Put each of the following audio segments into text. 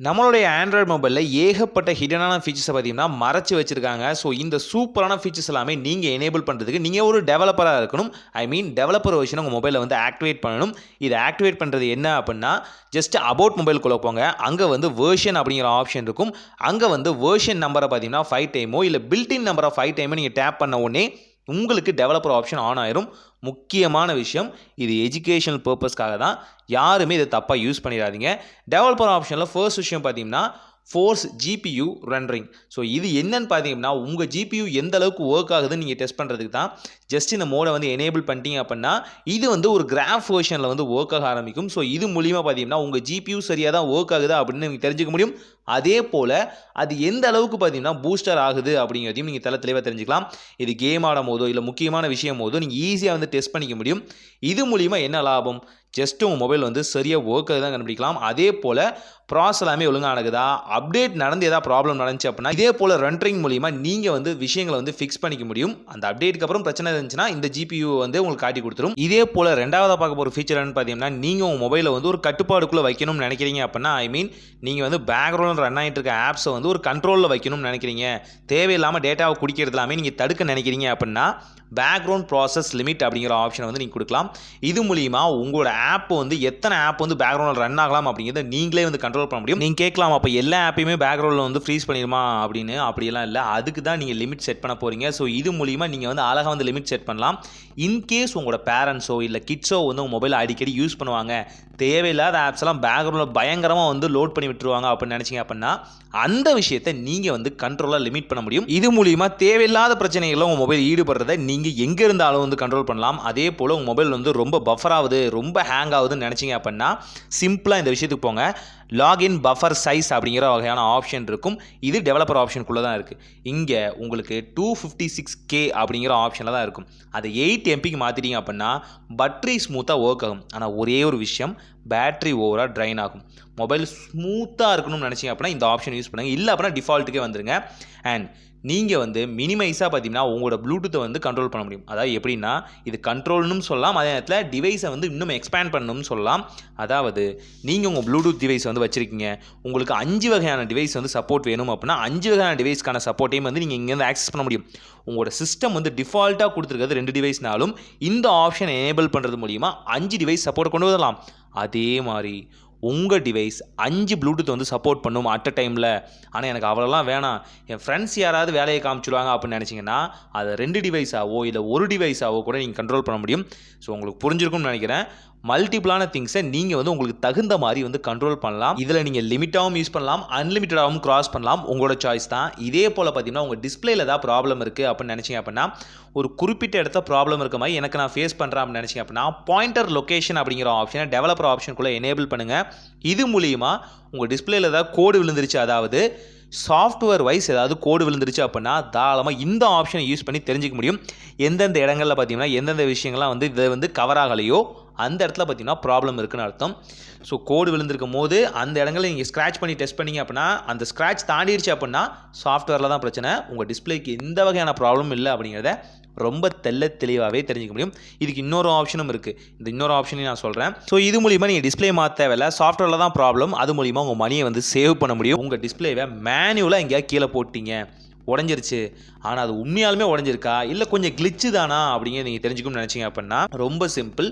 நம்மளுடைய ஆண்ட்ராய்டு மொபைலில் ஏகப்பட்ட ஹிடனான ஃபீச்சர்ஸை பார்த்தீங்கன்னா மறைச்சு வச்சிருக்காங்க. ஸோ இந்த சூப்பரான ஃபீச்சர்ஸ் எல்லாமே நீங்கள் எனேபிள் பண்ணுறதுக்கு நீங்கள் ஒரு டெவலப்பராக இருக்கணும். ஐ மீன் டெவலப்பர் வெர்ஷனை உங்கள் மொபைலில் வந்து ஆக்டிவேட் பண்ணணும். இதை ஆக்டிவேட் பண்ணுறது என்ன அப்படின்னா, ஜஸ்ட் அபவுட் மொபைலுக்குள்ளே போங்க. அங்கே வந்து வேர்ஷன் அப்படிங்கிற ஆப்ஷன் இருக்கும். அங்கே வந்து வேர்ஷன் நம்பரை பார்த்தீங்கன்னா 5 டைமோ இல்லை பில்டின் நம்பரை 5 டைமோ நீங்கள் டேப் பண்ண உடனே உங்களுக்கு டெவலப்பர் ஆப்ஷன் ஆன் ஆயிரும். முக்கியமான விஷயம், இது எஜுகேஷனல் பர்பஸ்க்காக தான். யாருமே இதை தப்பாக யூஸ் பண்ணிடாதீங்க. டெவலப்பர் ஆப்ஷனில் ஃபர்ஸ்ட் விஷயம் பார்த்தீங்கன்னா ஃபோர்ஸ் ஜிபியு ரெண்டரிங். ஸோ இது என்னன்னு பார்த்தீங்கன்னா, உங்கள் ஜிபியு எந்த அளவுக்கு ஒர்க் ஆகுதுன்னு நீங்கள் டெஸ்ட் பண்ணுறதுக்கு தான். ஜஸ்ட் இந்த மோடை வந்து எனேபிள் பண்ணிட்டீங்க அப்படின்னா இது வந்து ஒரு கிராஃப் வெர்ஷனில் வந்து ஒர்க் ஆக ஆரம்பிக்கும். ஸோ இது மூலிமா பார்த்தீங்கன்னா உங்கள் ஜிபியு சரியாக தான் ஒர்க் ஆகுதா அப்படின்னு நீங்கள் தெரிஞ்சுக்க முடியும். அதே போல் அது எந்த அளவுக்கு பார்த்தீங்கன்னா பூஸ்டர் ஆகுது அப்படிங்கிறதையும் நீங்கள் தெளிவாக தெரிஞ்சுக்கலாம். இது கேம் ஆடும் போதோ இல்லை முக்கியமான விஷயம் போதோ நீங்கள் ஈஸியாக வந்து டெஸ்ட் பண்ணிக்க முடியும். இது மூலிமா என்ன லாபம்? ஜஸ்ட் உங்கள் மொபைல் வந்து சரியாக ஒர்க் ஆகுது தான் கண்டுபிடிக்கலாம். அதே போல் ப்ராசஸ் எல்லாமே ஒழுங்காக நடக்குதா, அப்டேட் நடந்து ஏதாவது ப்ராப்ளம் நடந்துச்சு அப்படின்னா இதே போல் ரெண்டரிங் மூலிமா நீங்கள் வந்து விஷயங்களை வந்து ஃபிக்ஸ் பண்ணிக்க முடியும். அந்த அப்டேட்டுக்கு அப்புறம் பிரச்சனை இருந்துச்சுன்னா இந்த ஜிபியு வந்து உங்களுக்கு காட்டி கொடுத்துரும். இதே போல் ரெண்டாவதாக பார்க்க போகிற ஃபீச்சர் என்னன்னு பார்த்தீங்கன்னா, நீங்கள் உங்கள் மொபைலை வந்து ஒரு கட்டுப்பாடுக்குள்ளே வைக்கணும்னு நினைக்கிறீங்க அப்படின்னா, ஐ மீன் நீங்கள் வந்து பேக்ரவுண்டில் ரன் ஆகிட்டு இருக்க ஆப்ஸை வந்து ஒரு கண்ட்ரோலில் வைக்கணும்னு நினைக்கிறீங்க, தேவையில்லாமல் டேட்டாவை குடிக்கிறது எல்லாமே நீங்கள் தடுக்க நினைக்கிறீங்க அப்படின்னா பேக்ரவுண்ட் ப்ராசஸ் லிமிட் அப்படிங்கிற ஆப்ஷனை வந்து நீங்கள் கொடுக்கலாம். இது மூலிமா உங்களோட ஆப் வந்து எத்தனை ஆப் வந்து பேக்ரவுண்டில் ரன் ஆகலாம் அப்படிங்கிறத நீங்களே வந்து கண்ட்ரோல் பண்ண முடியும். நீங்கள் கேட்கலாம், அப்போ எல்லா ஆப்பையுமே பேக்ரவுண்டில் வந்து ஃப்ரீஸ் பண்ணிடுமா அப்படின்னு. அப்படியெல்லாம் இல்லை, அதுக்கு தான் நீங்கள் லிமிட் செட் பண்ண போகிறீங்க. ஸோ இது மூலிமா நீங்கள் வந்து அழகாக வந்து லிமிட் செட் பண்ணலாம். இன்கேஸ் உங்களோட பேரண்ட்ஸோ இல்லை கிட்ஸோ வந்து உங்கள் மொபைலை அடிக்கடி யூஸ் பண்ணுவாங்க, தேவையில்லாத ஆப்ஸ் எல்லாம் பேக்ரவுண்டில் பயங்கரமாக வந்து லோட் பண்ணி விட்டுருவாங்க அப்படின்னு நினச்சிங்க அப்படின்னா அந்த விஷயத்தை நீங்கள் வந்து கண்ட்ரோலாக லிமிட் பண்ண முடியும். இது மூலிமா தேவையில்லாத பிரச்சனைகளில் உங்கள் மொபைல் ஈடுபடுறதை நீங்கள் எங்கே இருந்தாலும் வந்து கண்ட்ரோல் பண்ணலாம். அதே போல் உங்கள் மொபைல் வந்து ரொம்ப பஃபர் ஆகுது, ரொம்ப ஹேங் ஆகுதுன்னு நினச்சிங்க அப்படின்னா சிம்பிளாக இந்த விஷயத்துக்கு போங்க. லாகின் பஃபர் சைஸ் அப்படிங்கிற வகையான ஆப்ஷன் இருக்கும். இது டெவலப்பர் ஆப்ஷனுக்குள்ளே தான் இருக்குது. இங்கே உங்களுக்கு 256K அப்படிங்கிற ஆப்ஷனில் தான் இருக்கும். அதை 8 MBக்கு மாற்றிட்டீங்க அப்படின்னா பட்டரி ஸ்மூத்தாக ஒர்க் ஆகும். ஆனால் ஒரே ஒரு விஷயம், பேட்ரி ஓவராக ட்ரைன் ஆகும். மொபைல் ஸ்மூத்தாக இருக்கணும்னு நினச்சிங்க அப்படின்னா இந்த ஆப்ஷன் யூஸ் பண்ணுங்கள். இல்லை அப்படின்னா டிஃபால்ட்டுக்கே வந்துடுங்க. அண்ட் நீங்கள் வந்து மினிமைஸாக பார்த்தீங்கன்னா உங்களோட ப்ளூடூத்தை வந்து கண்ட்ரோல் பண்ண முடியும். அதாவது எப்படின்னா, இது கண்ட்ரோல்னு சொல்லலாம், அதே நேரத்தில் டிவைஸை வந்து இன்னும் எக்ஸ்பேண்ட் பண்ணணும்னு சொல்லலாம். அதாவது நீங்கள் உங்கள் ப்ளூடூத் டிவைஸ் வந்து வச்சுருக்கீங்க, உங்களுக்கு 5 வகையான டிவைஸ் வந்து சப்போர்ட் வேணும் அப்படின்னா 5 வகையான டிவைஸ்க்கான சப்போர்ட்டையும் வந்து நீங்கள் இங்கேருந்து ஆக்சஸ் பண்ண முடியும். உங்களோட சிஸ்டம் வந்து டிஃபால்ட்டாக கொடுத்துருக்கிறது 2 டிவைஸ்னாலும் இந்த ஆப்ஷன் எனேபிள் பண்ணுறது மூலிமா 5 டிவைஸ் சப்போர்ட் கொண்டு வரலாம். அதே மாதிரி உங்கள் டிவைஸ் 5 ப்ளூடூத் வந்து சப்போர்ட் பண்ணும் அட் அ டைமில். ஆனால் எனக்கு அவ்வளோலாம் வேணாம், என் ஃப்ரெண்ட்ஸ் யாராவது வேலையை காமிச்சிடுவாங்க அப்படின்னு நினச்சிங்கன்னா அதை 2 டிவைஸாவோ இல்லை 1 டிவைஸாவோ கூட நீங்கள் கண்ட்ரோல் பண்ண முடியும். ஸோ உங்களுக்கு புரிஞ்சிருக்கும்னு நினைக்கிறேன். மல்டிபிளான திங்ஸை நீங்கள் வந்து உங்களுக்கு தகுந்த மாதிரி வந்து கண்ட்ரோல் பண்ணலாம். இதில் நீங்கள் லிமிட்டாகவும் யூஸ் பண்ணலாம், அன்லிமிட்டடாகவும் கிராஸ் பண்ணலாம், உங்களோட சாய்ஸ் தான். இதே போல் பார்த்தீங்கன்னா உங்கள் டிஸ்பிளேல ஏதாவது ப்ராப்ளம் இருக்குது அப்படின்னு நினச்சிங்க அப்படின்னா, ஒரு குறிப்பிட்ட இடத்த ப்ராப்ளம் இருக்க மாதிரி எனக்கு நான் ஃபேஸ் பண்ணுறேன் அப்படின்னு நினச்சிங்க அப்படின்னா பாயிண்டர் லொக்கேஷன் அப்படிங்கிற ஆப்ஷனை டெவலப்பர் ஆப்ஷனுக்குள்ளே எனேபிள் பண்ணுங்கள். இது மூலிமா உங்கள் டிஸ்பிளேல ஏதாவது கோடு விழுந்துருச்சு, அதாவது சாஃப்ட்வேர் வைஸ் ஏதாவது கோடு விழுந்துருச்சு அப்படின்னா தாராளமாக இந்த ஆப்ஷனை யூஸ் பண்ணி தெரிஞ்சிக்க முடியும். எந்தெந்த இடங்களில் பார்த்தீங்கன்னா எந்தெந்த விஷயங்கள்லாம் வந்து இதை வந்து கவர் ஆகலையோ அந்த இடத்துல பார்த்தீங்கன்னா ப்ராப்ளம் இருக்குன்னு அர்த்தம். ஸோ கோடு விழுந்திருக்கும் போது அந்த இடங்களில் நீங்கள் ஸ்க்ராட்ச் பண்ணி டெஸ்ட் பண்ணிங்க அப்படின்னா அந்த ஸ்க்ராட்ச் தாண்டிடுச்சு அப்படின்னா சாஃப்ட்வேரில் தான் பிரச்சனை, உங்கள் டிஸ்பிளேக்கு எந்த வகையான ப்ராப்ளம் இல்லை அப்படிங்கிறத ரொம்ப தெளிவாகவே தெரிஞ்சிக்க முடியும். இதுக்கு இன்னொரு ஆப்ஷனும் இருக்குது, இந்த இன்னொரு ஆப்ஷனையும் நான் சொல்கிறேன். ஸோ இது மூலிமா நீங்கள் டிஸ்பிளே மாற்ற தேவையில்லை, சாஃப்ட்வேரில் தான் ப்ராப்ளம். அது மூலிமா உங்கள் மணியை வந்து சேவ் பண்ண முடியும். உங்கள் டிஸ்பிளேவை மேனுவலாக எங்கேயாவது கீழே போட்டிங்க, உடஞ்சிருச்சு, ஆனால் அது உண்மையாலுமே உடஞ்சிருக்கா இல்லை கொஞ்சம் கிளிச்சு தானா அப்படிங்கிறத நீங்கள் தெரிஞ்சுக்கணும்னு நினச்சிங்க அப்படின்னா ரொம்ப சிம்பிள்.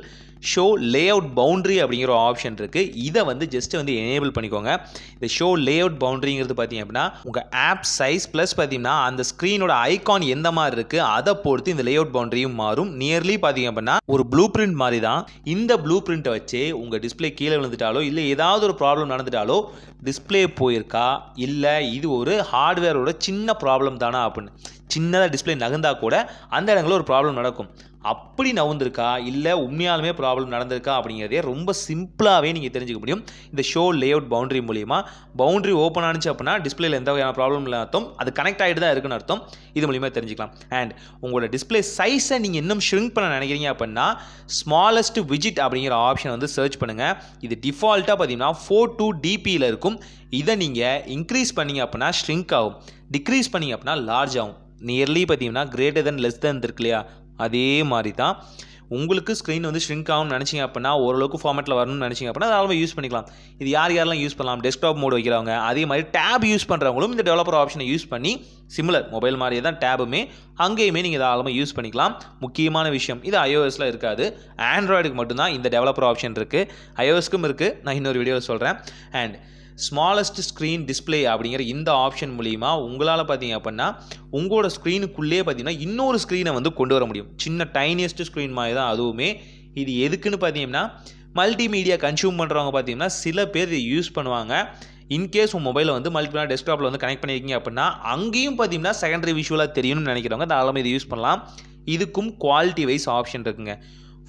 ஷோ லேஅவுட் பவுண்ட்ரி அப்படிங்கிற ஒரு ஆப்ஷன் இருக்குது. இதை வந்து ஜஸ்ட் வந்து எனேபிள் பண்ணிக்கோங்க. இந்த ஷோ லேஅவுட் பவுண்ட்ரிங்கிறது பார்த்தீங்க அப்படின்னா உங்கள் ஆப் சைஸ் ப்ளஸ் பார்த்தீங்கன்னா அந்த ஸ்க்ரீனோட ஐகான் எந்த மாதிரி இருக்குது அதை பொறுத்து இந்த லேஅவுட் பவுண்ட்ரியும் மாறும். நியர்லி பார்த்தீங்க அப்படின்னா ஒரு ப்ளூ பிரிண்ட் மாதிரி தான். இந்த ப்ளூ பிரிண்ட்டை வச்சு உங்கள் டிஸ்பிளே கீழே விழுந்துட்டாலோ இல்லை ஏதாவது ஒரு ப்ராப்ளம் நடந்துட்டாலோ டிஸ்பிளே போயிருக்கா இல்லை இது ஒரு ஹார்ட்வேரோட சின்ன ப்ராப்ளம் தானா அப்படின்னு சின்னதாக டிஸ்பிளே நகர்ந்தா கூட அந்த இடங்களில் ஒரு ப்ராப்ளம் நடக்கும். அப்படி நவுந்திருக்கா இல்லை உண்மையாலுமே ப்ராப்ளம் நடந்திருக்கா அப்படிங்கிறதே ரொம்ப சிம்பிளாகவே நீங்கள் தெரிஞ்சுக்க முடியும் இந்த ஷோ லேஅவுட் பவுண்ட்ரி மூலிமா. பவுண்ட்ரி ஓப்பன் ஆனிச்சு அப்படின்னா டிஸ்பிளேல எந்த வகையான ப்ராப்ளம் இல்லை அர்த்தம், அது கனெக்ட் ஆகிட்டு தான் இருக்குன்னு அர்த்தம். இது மூலிமா தெரிஞ்சுக்கலாம். அண்ட் உங்களோட டிஸ்பிளே சைஸை நீங்கள் இன்னும் ஷ்ரிங்க் பண்ண நினைக்கிறீங்க அப்படின்னா ஸ்மாலஸ்ட் விஜிட் அப்படிங்கிற ஆப்ஷன் வந்து சர்ச் பண்ணுங்கள். இது டிஃபால்ட்டாக பார்த்தீங்கன்னா 42 dpயில் இருக்கும். இதை நீங்கள் இன்க்ரீஸ் பண்ணிங்க அப்படின்னா ஷ்ரிங்க் ஆகும், டிக்ரீஸ் பண்ணிங்க அப்படின்னா லார்ஜ் ஆகும். நியர்லி பார்த்தீங்கன்னா கிரேட்டர் தென் லெஸ் தென் இருக்கு இல்லையா, அதே மாதிரி தான் உங்களுக்கு ஸ்க்ரீன் வந்து ஷ்ரிங்க் ஆகும்னு நினச்சிங்க அப்படின்னா, ஓரளவுக்கு ஃபார்மேட்டில் வரணும்னு நினச்சிங்க அப்படின்னா தாராளமாக யூஸ் பண்ணிக்கலாம். இது யாரெல்லாம் யூஸ் பண்ணலாம்? டெஸ்க்டாப் மோட் வைக்கிறவங்க, அதே மாதிரி டேப் யூஸ் பண்ணுறவங்களும் இந்த டெவலப்பர் ஆப்ஷனை யூஸ் பண்ணி சிமிலர் மொபைல் மாதிரியே தான் டேபுமே அங்கேயுமே நீங்கள் தாராளமாக யூஸ் பண்ணிக்கலாம். முக்கியமான விஷயம், இது iOSல இருக்காது. ஆண்ட்ராய்டுக்கு மட்டும்தான் இந்த டெவலப்பர் ஆப்ஷன் இருக்குது. iOSக்கும் இருக்குது, நான் இன்னொரு வீடியோவில் சொல்கிறேன். அண்ட் ஸ்மாலஸ்ட் ஸ்க்ரீன் டிஸ்பிளே அப்படிங்கிற இந்த ஆப்ஷன் மூலிமா உங்களால் பார்த்தீங்க அப்படின்னா உங்களோட ஸ்க்ரீனுக்குள்ளே பார்த்தீங்கன்னா இன்னொரு ஸ்க்ரீனை வந்து கொண்டு வர முடியும். சின்ன டைனியஸ்ட் ஸ்க்ரீன் மாதிரி தான் அதுவுமே. இது எதுக்குன்னு பார்த்தீங்கன்னா, மல்டிமீடியா கன்சியூம் பண்ணுறவங்க பார்த்தீங்கன்னா சில பேர் இதை யூஸ் பண்ணுவாங்க. இன்கேஸ் உங்கள் மொபைலில் வந்து மல்டிமீடியா டெஸ்க்டாப்பில் வந்து கனெக்ட் பண்ணியிருக்கீங்க அப்படின்னா அங்கேயும் பார்த்தீங்கன்னா செகண்டரி விஷுவலாக தெரியணும்னு நினைக்கிறவங்க தாராளமாக இதை யூஸ் பண்ணலாம். இதுக்கும் குவாலிட்டி வைஸ் ஆப்ஷன் இருக்குங்க.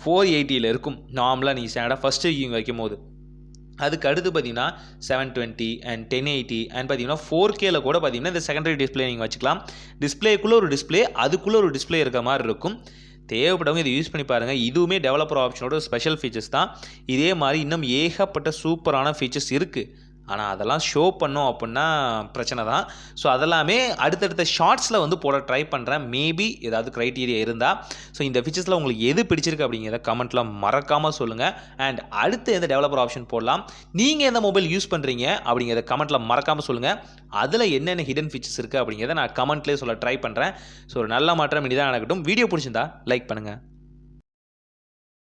480 இருக்கும் நார்மலாக நீங்கள் ஸ்டாண்டர்டாக ஃபஸ்ட்டு வியூவிங் வைக்கும் போது. அதுக்கு அடுத்து பார்த்தீங்கன்னா 720 அண்ட் 1080 அண்ட் பார்த்தீங்கன்னா 4Kல கூட பார்த்தீங்கன்னா இந்த செகண்டரி டிஸ்பிளே நீங்கள் வச்சுக்கலாம். டிஸ்பிளேக்குள்ளே ஒரு டிஸ்பிளே, அதுக்குள்ளே ஒரு டிஸ்பிளே இருக்க மாதிரி இருக்கும். தேவைப்பட்டவங்க இதை யூஸ் பண்ணி பாருங்கள். இதுவுமே டெவலப்பர் ஆப்ஷனோட ஸ்பெஷல் ஃபீச்சர்ஸ் தான். இதே மாதிரி இன்னும் ஏகப்பட்ட சூப்பரான ஃபீச்சர்ஸ் இருக்குது. ஆனால் அதெல்லாம் ஷோ பண்ணோம் அப்படின்னா பிரச்சனை தான். ஸோ அதெல்லாமே அடுத்தடுத்த ஷார்ட்ஸில் வந்து போட ட்ரை பண்ணுறேன். மேபி ஏதாவது க்ரைட்டீரியா இருந்தால். ஸோ இந்த ஃபீச்சர்ஸில் உங்களுக்கு எது பிடிச்சிருக்கு அப்படிங்கிறத கமெண்ட்டில் மறக்காமல் சொல்லுங்கள். அண்ட் அடுத்து எந்த டெவலப்பர் ஆப்ஷன் போடலாம், நீங்கள் எந்த மொபைல் யூஸ் பண்ணுறீங்க அப்படிங்கிறத கமெண்ட்டில் மறக்காமல் சொல்லுங்கள். அதில் என்னென்ன ஹிடன் ஃபீச்சர்ஸ் இருக்குது அப்படிங்கிறத நான் கமெண்ட்லேயே சொல்ல ட்ரை பண்ணுறேன். ஸோ ஒரு நல்ல மாற்றம் இனி தான் நடக்கட்டும். வீடியோ பிடிச்சிருந்தா லைக் பண்ணுங்கள்.